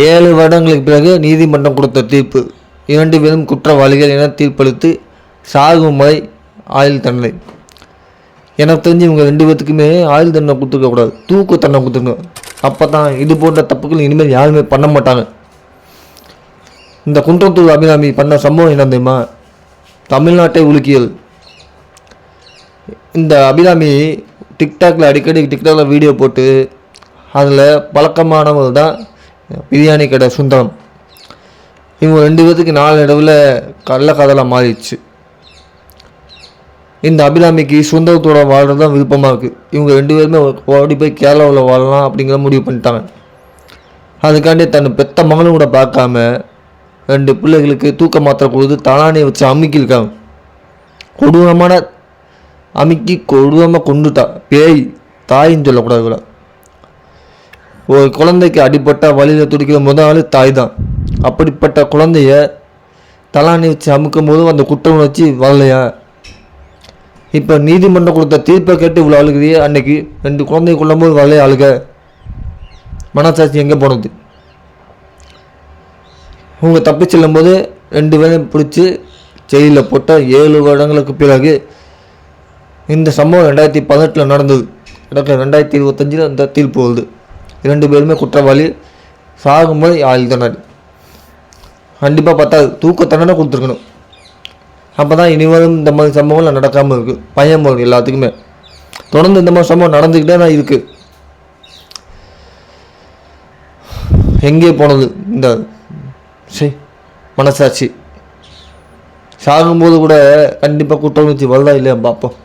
7 வருடங்களுக்கு பிறகு நீதிமன்றம் கொடுத்த தீர்ப்பு, 2 பேரும் குற்றவாளிகள் என தீர்ப்பளித்து சாகும் வரை ஆயுள் தண்டனை. எனக்கு தெரிஞ்சு இவங்க 2 பேர்த்துக்குமே ஆயுள் தண்டனை கொடுத்துருக்கக்கூடாது, தூக்கு தண்டனை கொடுத்துருக்கணும். அப்போ தான் இது போன்ற தப்புகள் இனிமேல் யாருமே பண்ண மாட்டாங்க. இந்த குன்றத்தூர் அபிராமி பண்ண சம்பவம் என்ன தெரியுமா? தமிழ்நாட்டை உலுக்கியது. இந்த அபிராமி டிக்டாக்ல வீடியோ போட்டு அதில் பழக்கமானவர் தான் பிரியாணி கடை சுந்தரம். இவங்க 2 பேர்த்துக்கு நாளடைவில் கள்ளக்காதலாக மாறிடுச்சு. இந்த அபிராமிக்கு சுந்தரத்தோட வாழ்றது தான் விருப்பமாக இருக்குது. இவங்க 2 பேருமே ஓடி போய் கேரளாவில் வாழலாம் அப்படிங்கிற முடிவு பண்ணிட்டாங்க. அதுக்காண்டி தன் பெத்த மகளும் கூட பார்க்காம 2 பிள்ளைகளுக்கு தூக்க மாத்திரை கொடுத்து தலானியை வச்சு அமுக்கியிருக்காங்க. கொடூரமான அமுக்கி கொடூரமாக கொண்டுட்டா. பேய், தாயின்னு சொல்லக்கூடாது கூட. ஒரு குழந்தைக்கு அடிப்பட்ட வழியில் துடிக்கிற முதல் தாய் தான். அப்படிப்பட்ட குழந்தைய தலானி வச்சு அமுக்கும் போதும் அந்த குற்ற உணர்ச்சி வரலையா? இப்போ நீதிமன்றம் கொடுத்த தீர்ப்பை கேட்டு இவ்வளோ அழுகுறியே, அன்னைக்கு 2 குழந்தை கொள்ளும்போது வரலையா அழுக? மனசாட்சி எங்கே போனது? அவங்க தப்பி செல்லும்போது 2 பேரையும் பிடிச்சி ஜெயிலில் போட்ட 7 வருடங்களுக்கு பிறகு இந்த சம்பவம் 2018 நடந்தது. 2025 இந்த தீர்ப்பு வருது. 2 பேருமே குற்றவாளி, சாகும்போது ஆயுள் தண்டனை. கண்டிப்பாக பத்தாது, தூக்க தண்டனை கொடுத்துருக்கணும். அப்போ தான் இனிவரும் இந்த மாதிரி சம்பவங்கள் நடக்காமல் இருக்குது. பயம் வரும் எல்லாத்துக்குமே. தொடர்ந்து இந்த மாதிரி சம்பவம் நடந்துக்கிட்டே தான் இருக்குது. எங்கே போனது இந்த மனசாட்சி? சாகும்போது கூட கண்டிப்பாக குற்ற உணர்ச்சி வருதா இல்லையா பார்ப்போம்.